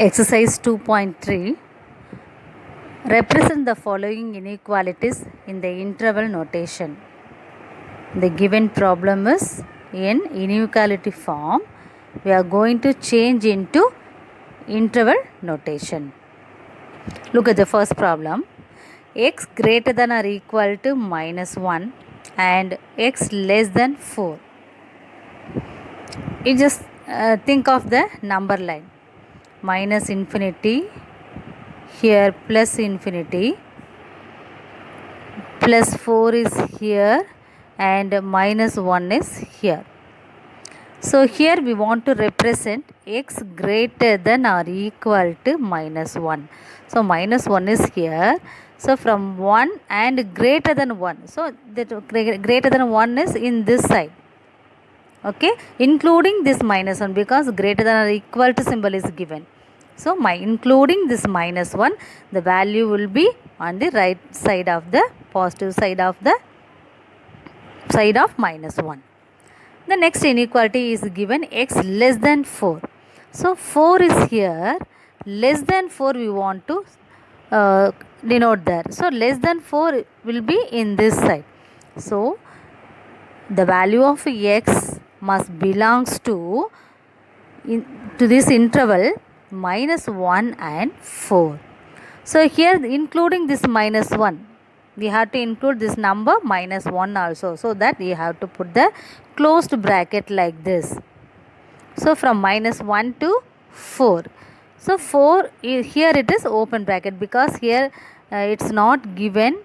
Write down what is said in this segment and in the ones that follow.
Exercise 2.3. Represent the following inequalities in the interval notation. The given problem is in inequality form. We are going to change into interval notation. Look at the first problem. X greater than or equal to minus 1 and x less than 4. You just think of the number line. Minus infinity, here plus infinity, plus 4 is here and minus 1 is here. So here we want to represent x greater than or equal to minus 1. So minus 1 is here. So from 1 and greater than 1. So that greater than 1 is in this side. Okay, including this minus 1 because greater than or equal to symbol is given. So including this minus 1, the value will be on the right side of the positive side of minus 1. The next inequality is given x less than 4. So 4 is here, less than 4 we want to denote there. So less than 4 will be in this side. So the value of x must belongs to this interval minus 1 and 4. So here including this minus 1, we have to include this number minus 1 also. So that we have to put the closed bracket like this. So from minus 1 to 4. So 4 here it is open bracket because here it's not given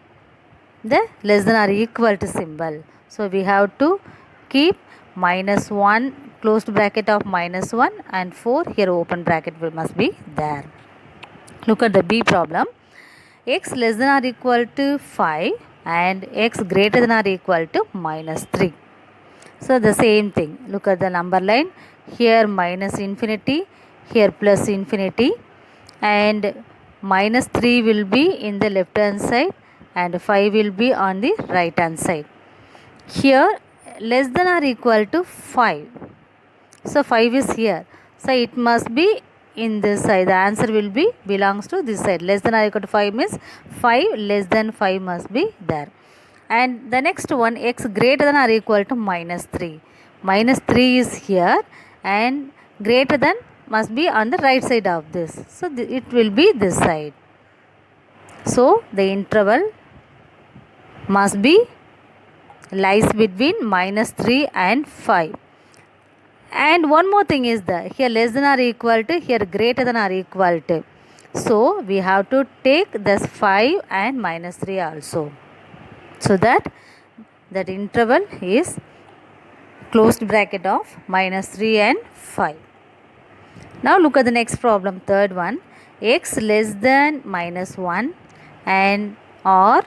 the less than or equal to symbol. So we have to keep minus 1 closed bracket of minus 1 and 4 here open bracket must be there. Look at the B problem. X less than or equal to 5 and x greater than or equal to minus 3. So the same thing. Look at the number line. Here minus infinity, here plus infinity, and minus 3 will be in the left hand side and 5 will be on the right hand side. Here less than or equal to 5. So 5 is here. So it must be in this side. The answer will be belongs to this side. Less than or equal to 5 means 5 less than 5 must be there. And the next one, x greater than or equal to minus 3. Minus 3 is here and greater than must be on the right side of this. So it will be this side. So the interval must be lies between minus 3 and 5. And one more thing is that here less than or equal to, here greater than or equal to. So we have to take this 5 and minus 3 also. So that interval is closed bracket of minus 3 and 5. Now look at the next problem, third one. X less than minus 1 and or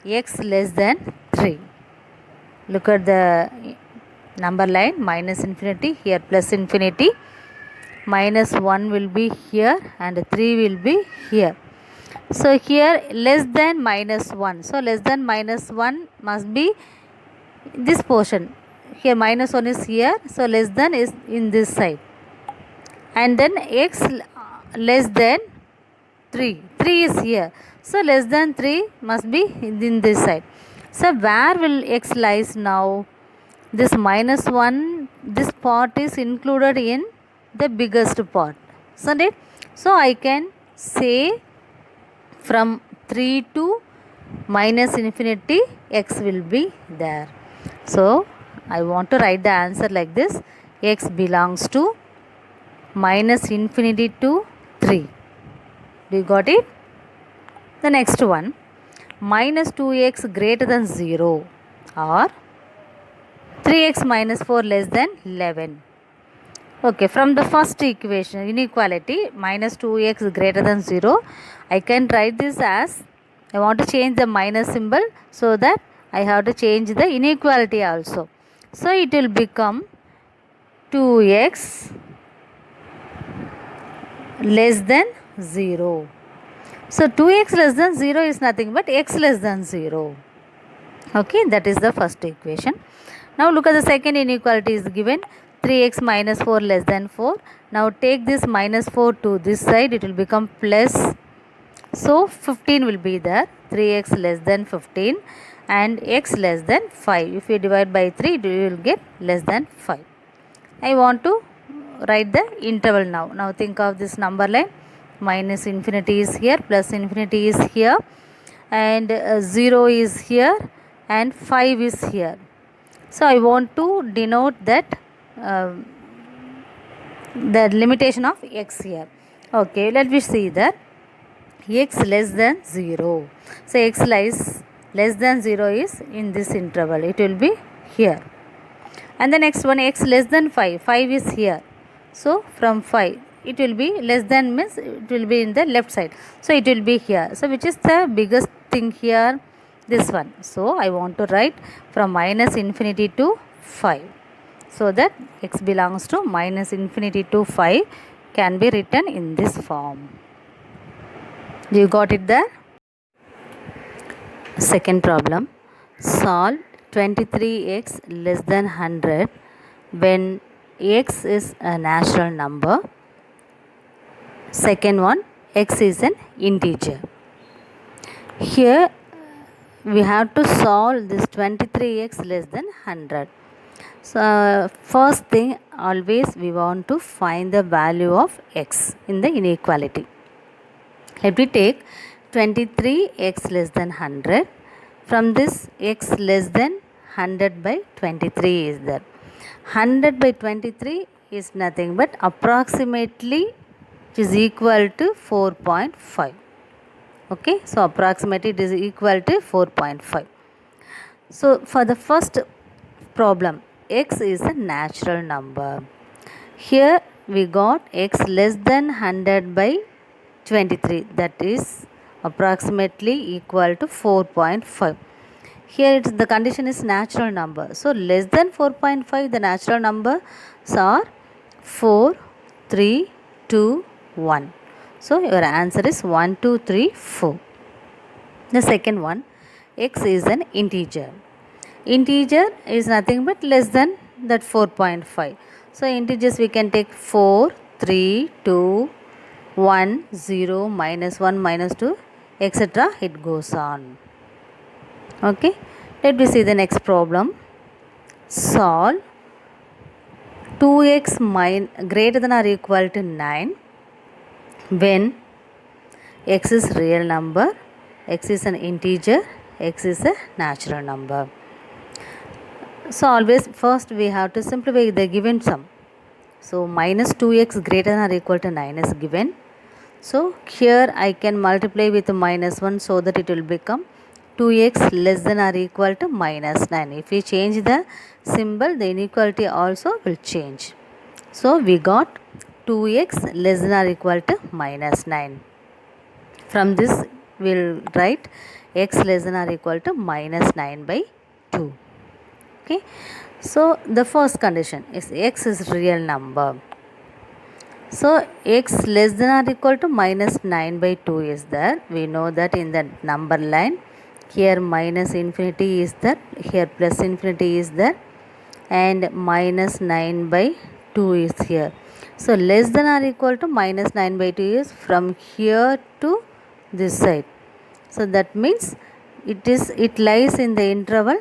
x less than 3. Look at the number line, minus infinity, here plus infinity, minus 1 will be here and 3 will be here. So here less than minus 1. So less than minus 1 must be this portion. Here minus 1 is here. So less than is in this side. And then x less than 3. 3 is here. So less than 3 must be in this side. So where will x lies now? This minus 1, this part is included in the biggest part. Isn't it? So I can say from 3 to minus infinity x will be there. So I want to write the answer like this. X belongs to minus infinity to 3. Do you got it? The next one, minus 2x greater than 0 or 3x minus 4 less than 11. Okay, from the first equation, inequality, minus 2x greater than 0, I can write this as, I want to change the minus symbol so that I have to change the inequality also. So it will become 2x less than 0. So 2x less than 0 is nothing but x less than 0. Okay, that is the first equation. Now look at the second inequality is given 3x minus 4 less than 4. Now take this minus 4 to this side, it will become plus. So 15 will be there, 3x less than 15 and x less than 5. If you divide by 3, you will get less than 5. I want to write the interval now. Now think of this number line. Minus infinity is here, plus infinity is here, and 0 is here and 5 is here. So I want to denote that the limitation of x here. Okay, let me see that x less than 0. So x lies less than 0 is in this interval. It will be here. And the next one, x less than 5. 5 is here. So from 5, it will be less than means it will be in the left side. So it will be here. So which is the biggest thing here? This one. So I want to write from minus infinity to 5. So that x belongs to minus infinity to 5 can be written in this form. You got it there? Second problem. Solve 23x less than 100 when x is a natural number. Second one, x is an integer. Here we have to solve this 23x less than 100. So first thing, always we want to find the value of x in the inequality. Let me take 23x less than 100. From this, x less than 100 by 23 is there. 100 by 23 is nothing but approximately it is equal to 4.5. Okay, so approximately it is equal to 4.5. So for the first problem, x is a natural number. Here we got x less than 100 by 23, that is approximately equal to 4.5. Here the condition is natural number. So less than 4.5, the natural numbers are 4, 3, 2, 1. So your answer is 1, 2, 3, 4. The second one, x is an integer. Integer is nothing but less than that 4.5. So integers we can take 4, 3, 2, 1, 0, minus 1, minus 2, etc. It goes on. Okay, let me see the next problem. Solve 2x greater than or equal to 9 when x is real number, x is an integer, x is a natural number. So always first we have to simplify the given sum. So minus 2x greater than or equal to 9 is given. So here I can multiply with minus 1 so that it will become 2x less than or equal to minus 9. If we change the symbol, the inequality also will change. So we got 2x less than or equal to minus 9. From this we will write x less than or equal to minus 9 by 2. Okay. So the first condition is x is real number. So x less than or equal to minus 9 by 2 is there. We know that in the number line, here minus infinity is there, here plus infinity is there, and minus 9 by 2 is here. So less than or equal to minus 9 by 2 is from here to this side. So that means it lies in the interval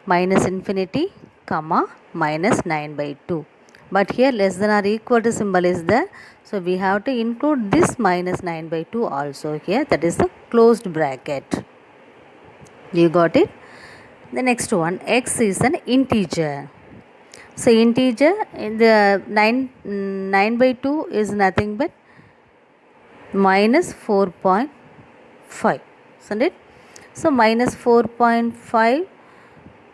minus infinity comma minus 9 by 2. But here less than or equal to symbol is there. So we have to include this minus 9 by 2 also here. That is the closed bracket. You got it? The next one, x is an integer. So integer, in the 9 by 2 is nothing but minus 4.5. Isn't it? So minus 4.5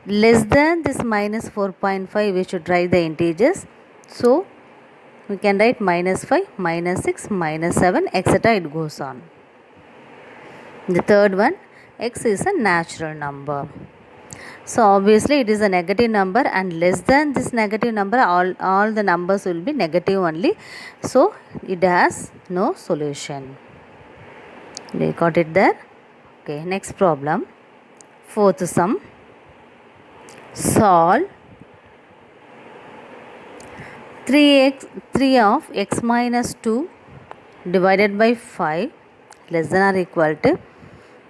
less than this minus 4.5, we should write the integers. So we can write minus 5, minus 6, minus 7, etc. It goes on. The third one, x is a natural number. So obviously it is a negative number, and less than this negative number, all the numbers will be negative only. So it has no solution. We got it there? Okay, next problem. Fourth sum. Solve 3 of x minus 2 divided by 5 less than or equal to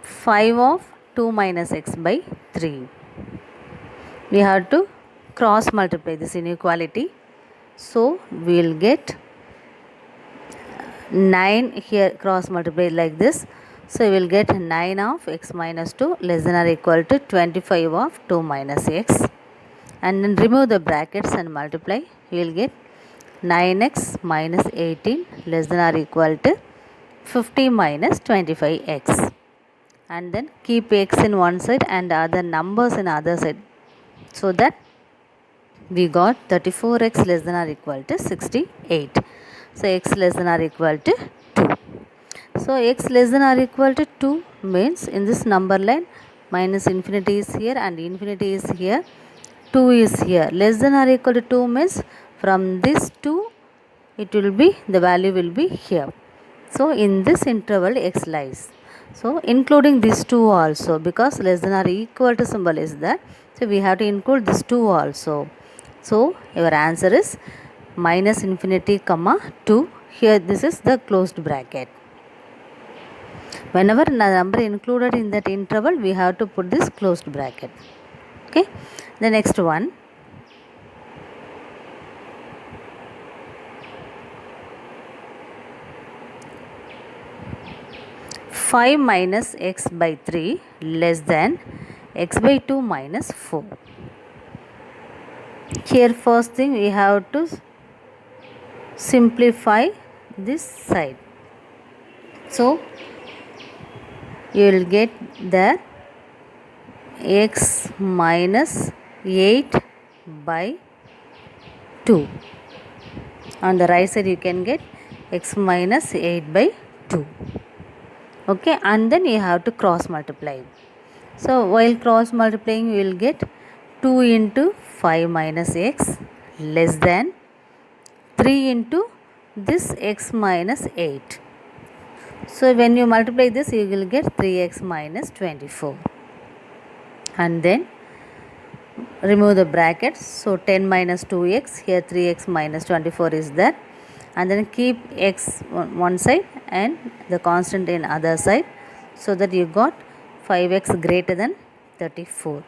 5 of 2 minus x by 3. We have to cross multiply this inequality. So we will get 9 here, cross multiply like this. So we will get 9 of x minus 2 less than or equal to 25 of 2 minus x. And then remove the brackets and multiply. We will get 9x minus 18 less than or equal to 50 minus 25x. And then keep x in one side and other numbers in other side. So that we got 34x less than or equal to 68. So x less than or equal to 2. So x less than or equal to 2 means in this number line minus infinity is here and infinity is here. 2 is here. Less than or equal to 2 means from this 2 it will be, the value will be here. So in this interval x lies. So including these 2 also, because less than or equal to symbol is there. So we have to include these 2 also. So your answer is minus infinity comma 2. Here this is the closed bracket. Whenever number included in that interval, we have to put this closed bracket. Okay. The next one. 5 minus x by 3 less than x by 2 minus 4. Here first thing we have to simplify this side. So you will get the x minus 8 by 2. On the right side you can get x minus 8 by 2. Okay, and then you have to cross multiply. So while cross multiplying you will get 2 into 5 minus x less than 3 into this x minus 8. So when you multiply this you will get 3x minus 24. And then remove the brackets. So 10 minus 2x, here 3x minus 24 is there. And then keep x on one side and the constant in other side, so that you got 5x greater than 34.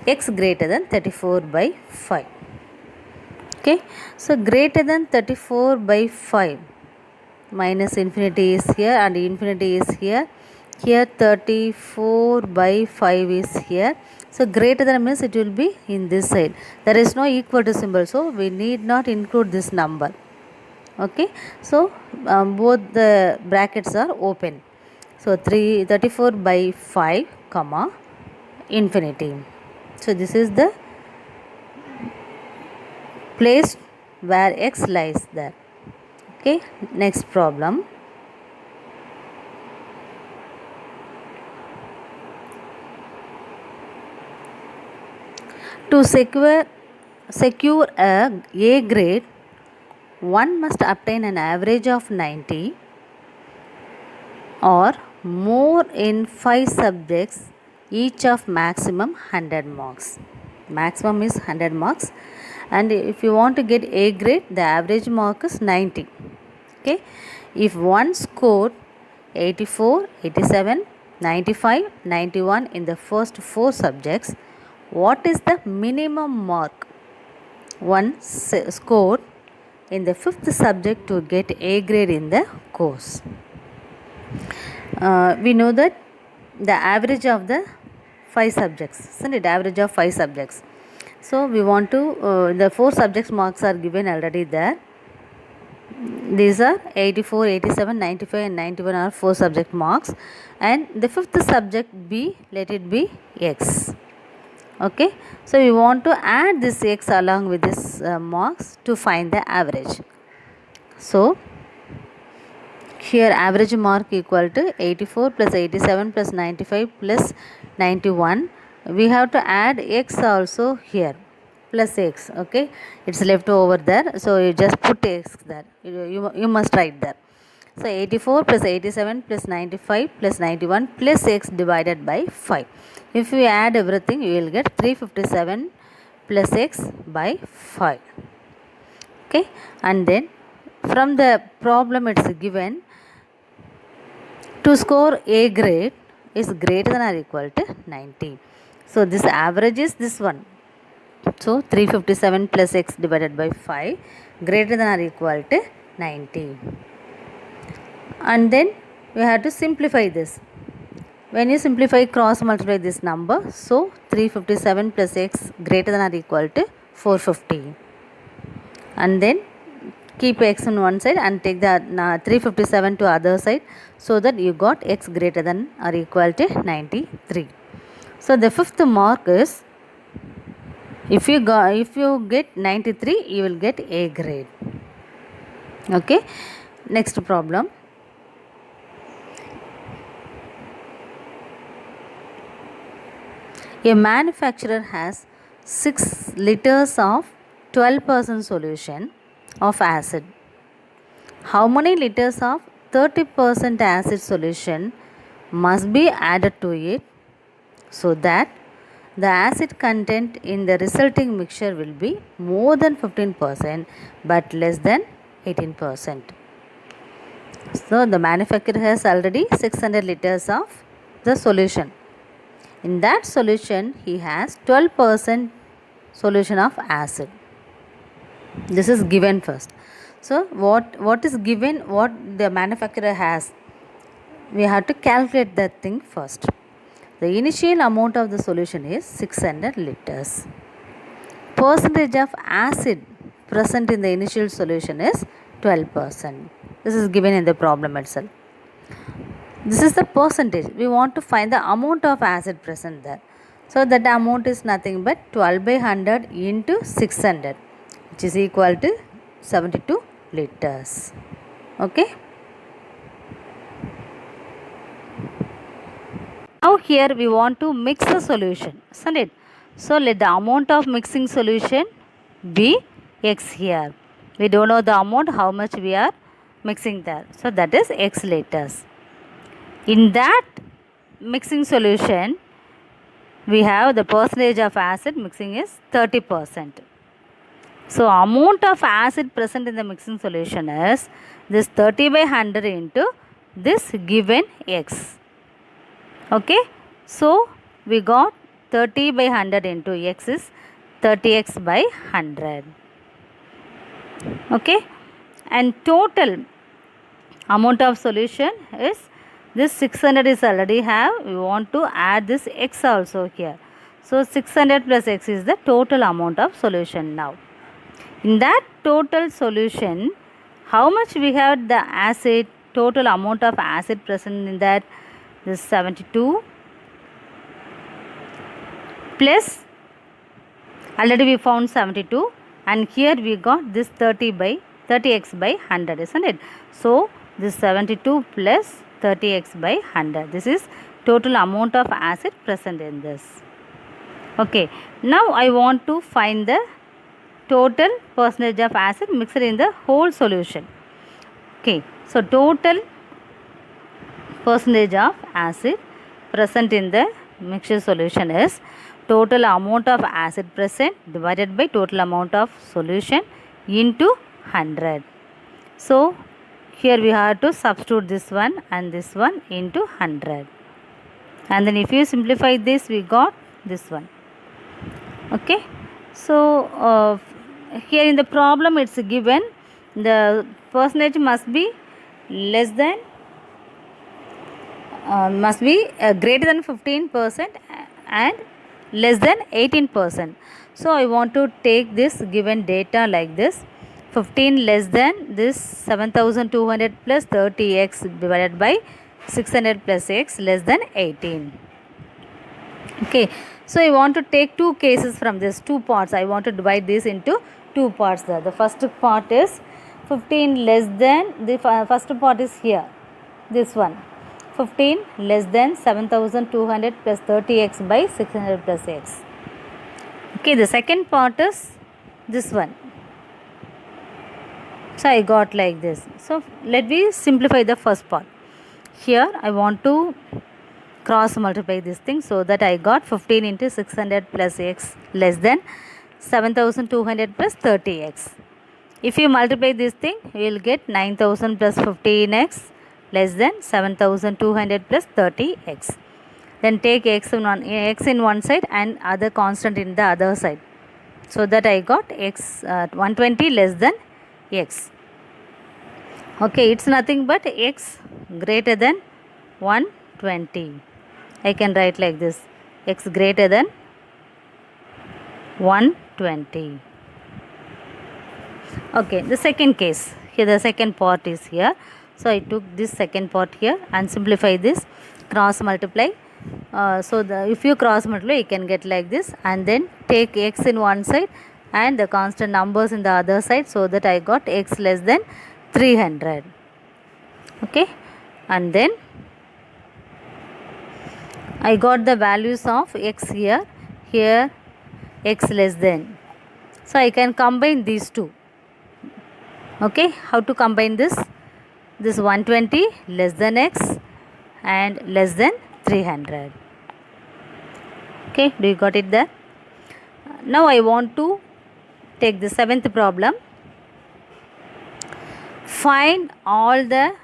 X greater than 34 by 5. Okay, so greater than 34 by 5, minus infinity is here and infinity is here. Here 34 by 5 is here. So greater than means it will be in this side. There is no equal to symbol, so we need not include this number. Okay, so both the brackets are open. So 34 by 5 comma infinity. So this is the place where x lies there. Okay, next problem. To secure a grade, one must obtain an average of 90 or more in 5 subjects, each of maximum 100 marks. Maximum is 100 marks, and if you want to get A grade, the average mark is 90. Okay, if one scored 84, 87, 95, 91 in the first 4 subjects, what is the minimum mark one scored in the 5th subject to get A grade in the course? We know that the average of the 5 subjects, isn't it? Average of 5 subjects. So we want to, the 4 subjects marks are given already there. These are 84, 87, 95 and 91 are 4 subject marks, and the 5th subject B, let it be x. Okay, so we want to add this x along with this marks to find the average. So here average mark equal to 84 plus 87 plus 95 plus 91. We have to add x also here, plus x. Okay, it's left over there, so you just put x there. You must write there. So 84 plus 87 plus 95 plus 91 plus x divided by 5. If we add everything, you will get 357 plus x by 5. Okay, and then from the problem it's given to score A grade is greater than or equal to 90. So this average is this one. So 357 plus x divided by 5 greater than or equal to 90. And then we have to simplify this. When you simplify, cross multiply this number, so 357 plus x greater than or equal to 450. And then keep x on one side and take the 357 to other side, so that you got x greater than or equal to 93. So the fifth mark is, if you get 93, you will get A grade. Okay, next problem. A manufacturer has 6 liters of 12% solution of acid. How many liters of 30% acid solution must be added to it so that the acid content in the resulting mixture will be more than 15% but less than 18%. So the manufacturer has already 600 liters of the solution. In that solution, he has 12% solution of acid. This is given first. So what is given, what the manufacturer has, we have to calculate that thing first. The initial amount of the solution is 600 liters. Percentage of acid present in the initial solution is 12%. This is given in the problem itself. This is the percentage. We want to find the amount of acid present there. So that amount is nothing but 12 by 100 into 600, which is equal to 72 liters. Okay. Now here we want to mix the solution, isn't it? So let the amount of mixing solution be x here. We don't know the amount, how much we are mixing there. So that is x liters. In that mixing solution, we have the percentage of acid mixing is 30%. So amount of acid present in the mixing solution is this 30 by 100 into this given x. Okay, so we got 30 by 100 into x is 30x by 100. Okay, and total amount of solution is this 600 is already have, we want to add this x also here. So 600 plus x is the total amount of solution now. In that total solution, how much we have the acid, total amount of acid present in that, this 72 plus, already we found 72, and here we got this 30x by 100, isn't it? So this 72 plus 30x by 100, this is total amount of acid present in this. Okay, now I want to find the total percentage of acid mixed in the whole solution. Okay, so total percentage of acid present in the mixture solution is total amount of acid present divided by total amount of solution into 100. So here we have to substitute this one and this one into 100, and then if you simplify this, we got this one. Okay, so here in the problem it's given the percentage must be less than greater than 15% and less than 18%. So I want to take this given data like this: 15 less than this 7200 plus 30x divided by 600 plus x less than 18. Okay, so I want to take two cases from this, two parts. I want to divide this into two parts there. The first part is 15 less than, the first part is here, this one, 15 less than 7200 plus 30x by 600 plus x. Okay, the second part is this one. So I got like this. So let me simplify the first part. Here I want to cross multiply this thing, so that I got 15 into 600 plus x less than 7200 plus 30x. If you multiply this thing, you will get 9000 plus 15x less than 7200 plus 30x. Then take x in one side and other constant in the other side. So that I got x 120 less than x. Okay, it's nothing but x greater than 120. I can write like this, x greater than 120. Okay, the second case, here the second part is here. So I took this second part here and simplify this, cross multiply. If you cross multiply, you can get like this, and then take x in one side and the constant numbers in the other side, so that I got x less than 300. Okay, and then I got the values of x here x less than. So I can combine these two. Okay, how to combine this? This 120 less than x and less than 300. Okay, do you got it there? Now I want to take the seventh problem. Find all the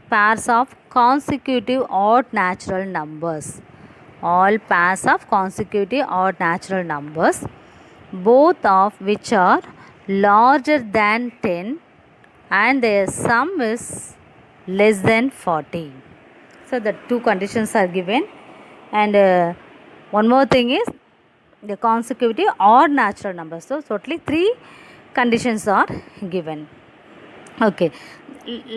pairs of consecutive odd natural numbers. All pairs of consecutive odd natural numbers, both of which are larger than 10 and their sum is less than 40. So the two conditions are given, and one more thing is the consecutive odd natural numbers. So totally three conditions are given. Okay,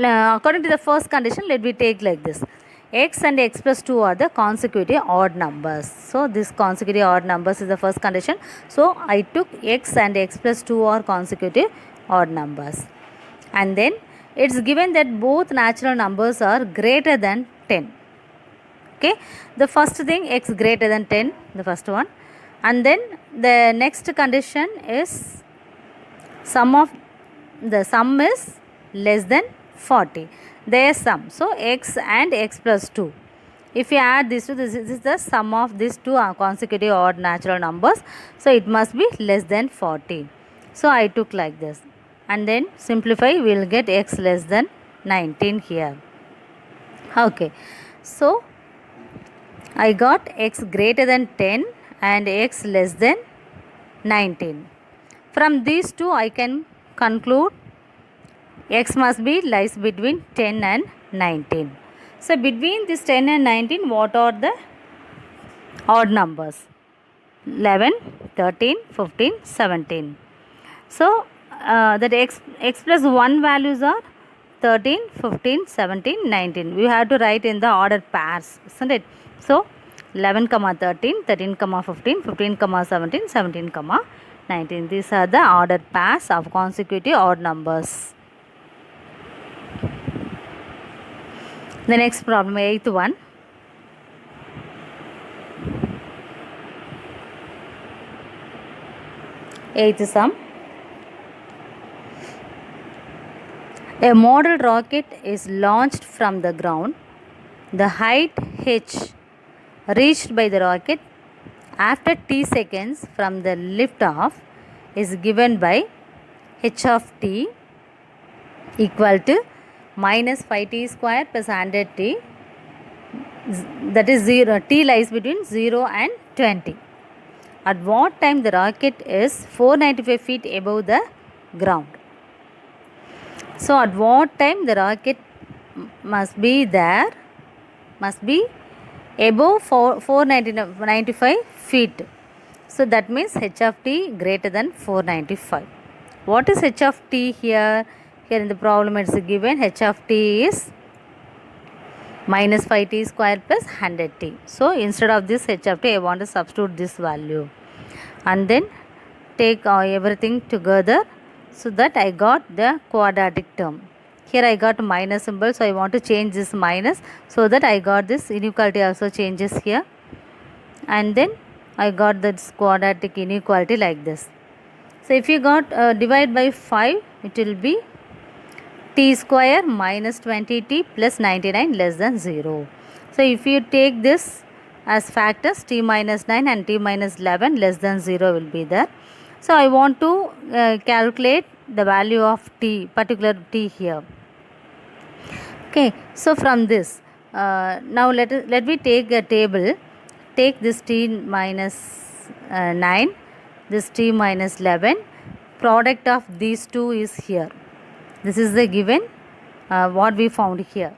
according to the first condition, let me take like this. X and x plus 2 are the consecutive odd numbers. So this consecutive odd numbers is the first condition. So I took x and x plus 2 are consecutive odd numbers. And then it's given that both natural numbers are greater than 10. Okay, the first thing, x greater than 10, the first one. And then the next condition is the sum is less than 40, their sum. So x and x plus 2, if you add these two, this is the sum of these two consecutive odd natural numbers, so it must be less than 40. So I took like this, and then simplify, we will get x less than 19 here. Okay, so I got x greater than 10 and x less than 19. From these two I can conclude x must be lies between 10 and 19. So between this 10 and 19, what are the odd numbers? 11, 13, 15, 17. So that x plus 1 values are 13, 15, 17, 19. We have to write in the order pairs, isn't it? So 11, 13, 13, 15, 15, 17, 17, 19. These are the ordered pairs of consecutive odd numbers. The next problem, eighth one. Eighth sum. A model rocket is launched from the ground. The height h reached by the rocket after t seconds from the liftoff is given by h of t equal to minus 5t square plus 100t, that is 0, t lies between 0 and 20. At what time the rocket is 495 feet above the ground? So at what time the rocket must be above 495 feet. So that means h of t greater than 495. What is h of t here? Here in the problem it is given h of t is minus 5t square plus 100t. So instead of this h of t, I want to substitute this value and then take everything together, so that I got the quadratic term. Here I got minus symbol, so I want to change this minus, so that I got this inequality also changes here, and then I got this quadratic inequality like this. So if you got divide by 5, it will be t square minus 20t plus 99 less than 0. So if you take this as factors, t minus 9 and t minus 11 less than 0 will be there. So I want to calculate the value of t, particular t here. Okay, so from this, now let me take a table. Take this t minus 9, this t minus 11. Product of these two is here. This is the given what we found here.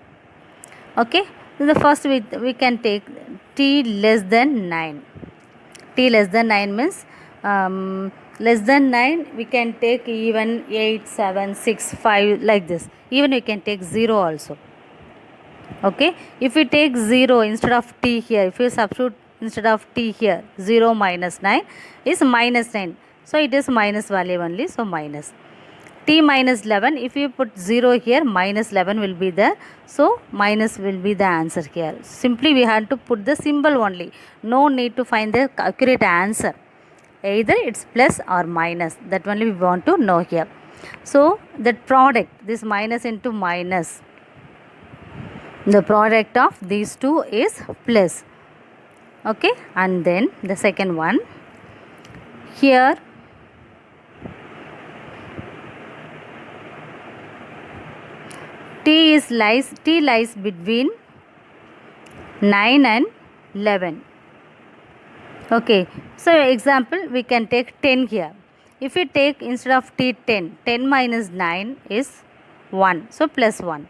Okay, so the first we can take t less than 9. T less than 9 means less than 9 we can take even 8, 7, 6, 5 like this. Even we can take 0 also. Okay, if we take 0 instead of t here, if you substitute instead of t here, 0 minus 9 is minus 9. So it is minus value only, so minus. T minus 11, if you put 0 here, minus 11 will be there. So minus will be the answer here. Simply we had to put the symbol only. No need to find the accurate answer. Either it's plus or minus. That only we want to know here. So that product, this minus into minus, the product of these two is plus. Okay, and then the second one here, t lies between 9 and 11. Okay, so example we can take 10 here. If we take instead of t 10, 10 minus 9 is 1, so plus 1.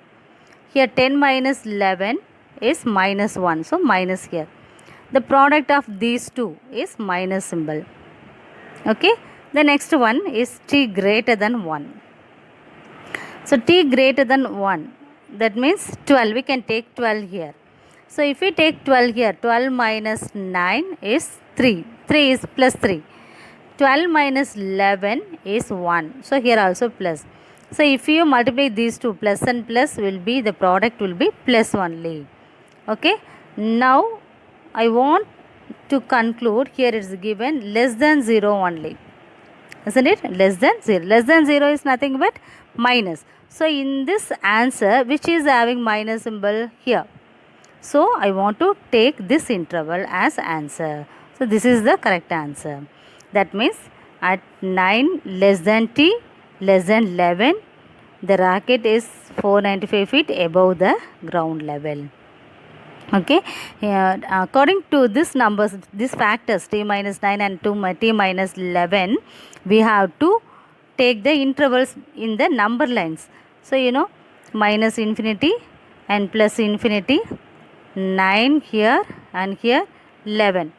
Here 10 minus 11 is minus 1, so minus here. The product of these two is minus symbol. Okay, the next one is t greater than 1. So t greater than 1, that means 12, we can take 12 here. So if we take 12 here, 12 minus 9 is 3, 3 is plus 3. 12 minus 11 is 1, so here also plus. So if you multiply these two, plus and plus will be, the product will be plus only. Okay, now I want to conclude, here it is given less than 0 only, isn't it? Less than 0. Less than 0 is nothing but minus. So in this answer, which is having minus symbol here, so I want to take this interval as answer. So this is the correct answer. That means at 9 less than t less than 11, the rocket is 495 feet above the ground level. Okay, according to this numbers, these factors t minus 9 and t minus 11, we have to take the intervals in the number lines. So you know, minus infinity and plus infinity, 9 here and here 11.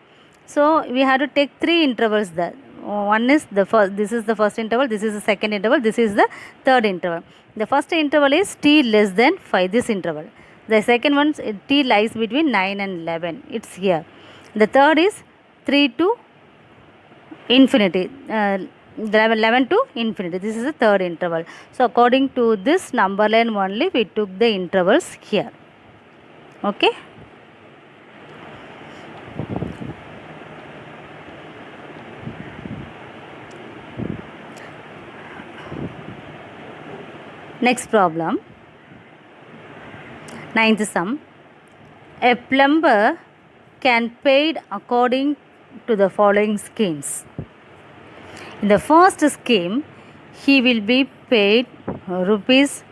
So we have to take three intervals there. One is the first, this is the first interval, this is the second interval, this is the third interval. The first interval is t less than 5, this interval. The second one, t lies between 9 and 11, it's here. The third is 3 to infinity, 11 to infinity, this is the third interval. So according to this number line only, we took the intervals here. Okay. Next problem, ninth sum. A plumber can paid according to the following schemes. In the first scheme, he will be paid rupees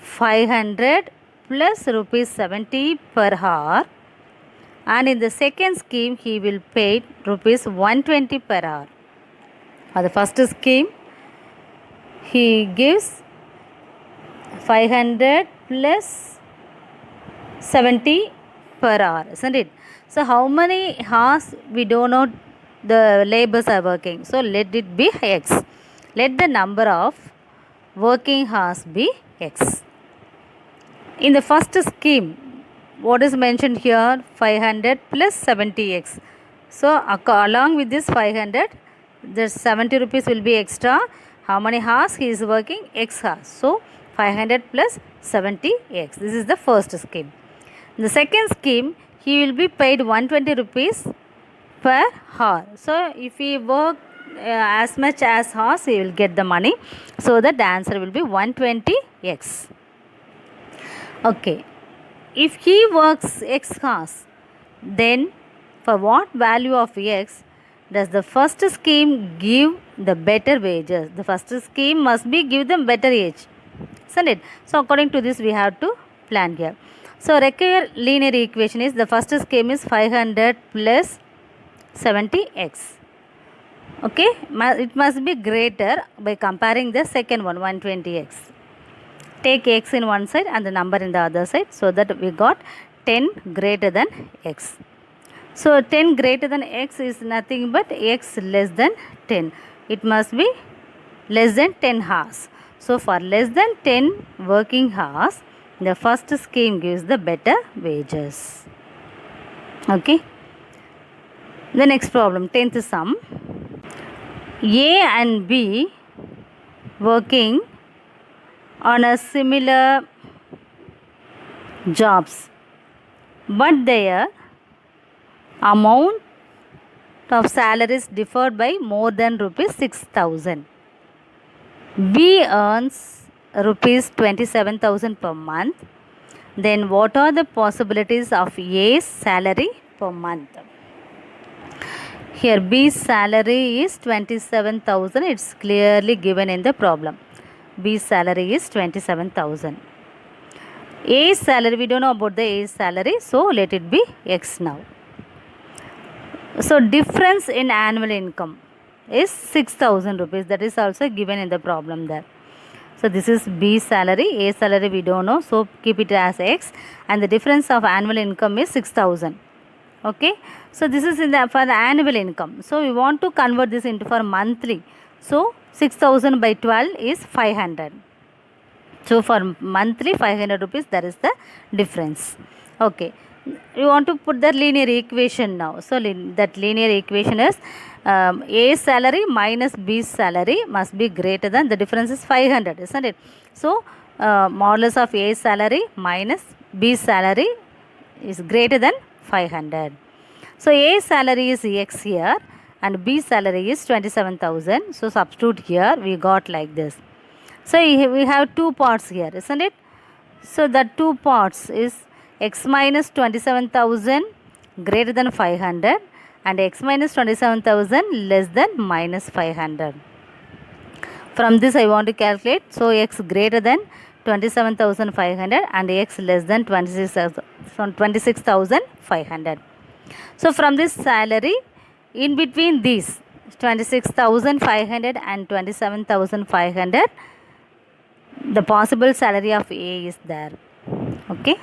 500 plus rupees 70 per hour, and in the second scheme he will pay rupees 120 per hour. For the first scheme, he gives 500 plus 70 per hour, isn't it? So how many hours we don't know the laborers are working, so let it be x. Let the number of working hours be x. In the first scheme, what is mentioned here? 500 plus 70x. So along with this 500, the 70 rupees will be extra. How many hours he is working? X hours. So 500 plus 70x. This is the first scheme. In the second scheme, he will be paid 120 rupees per hour. So if he work as much as hours, he will get the money. So that the answer will be 120x. Okay. If he works x hours, then for what value of x, Does the first scheme give the better wages? The first scheme must be give them better age, isn't it? So according to this we have to plan here. So require linear equation is the first scheme is 500 plus 70x. Okay, it must be greater by comparing the second one 120x. Take x in one side and the number in the other side, so that we got 10 greater than x. So 10 greater than x is nothing but x less than 10. It must be less than 10 hours. So for less than 10 working hours, the first scheme gives the better wages. Okay. The next problem, 10th sum. A and B working on a similar jobs, but their amount of salaries differed by more than rupees 6,000. B earns rupees 27,000 per month. Then what are the possibilities of A's salary per month? Here B's salary is 27,000. It's clearly given in the problem. B's salary is 27,000. A's salary, we don't know about the A's salary, so let it be X now. So difference in annual income is 6,000 rupees. That is also given in the problem there. So this is B's salary. A salary we don't know, so keep it as X, and the difference of annual income is 6,000. Okay, so this is for the annual income. So we want to convert this into for monthly. So 6,000 by 12 is 500. So for monthly 500 rupees, that is the difference. Okay, we want to put the linear equation now. So that linear equation is A's salary minus B's salary must be greater than, the difference is 500, isn't it? So modulus of A's salary minus B's salary is greater than 500. So A's salary is X here and B's salary is 27,000. So substitute here, we got like this. So we have two parts here, isn't it? So the two parts is x minus 27,000 greater than 500 and x minus 27,000 less than minus 500. From this I want to calculate. So x greater than 27,500 and x less than 26,500. So from this salary, in between these 26,500 and 27,500, the possible salary of A is there. Okay.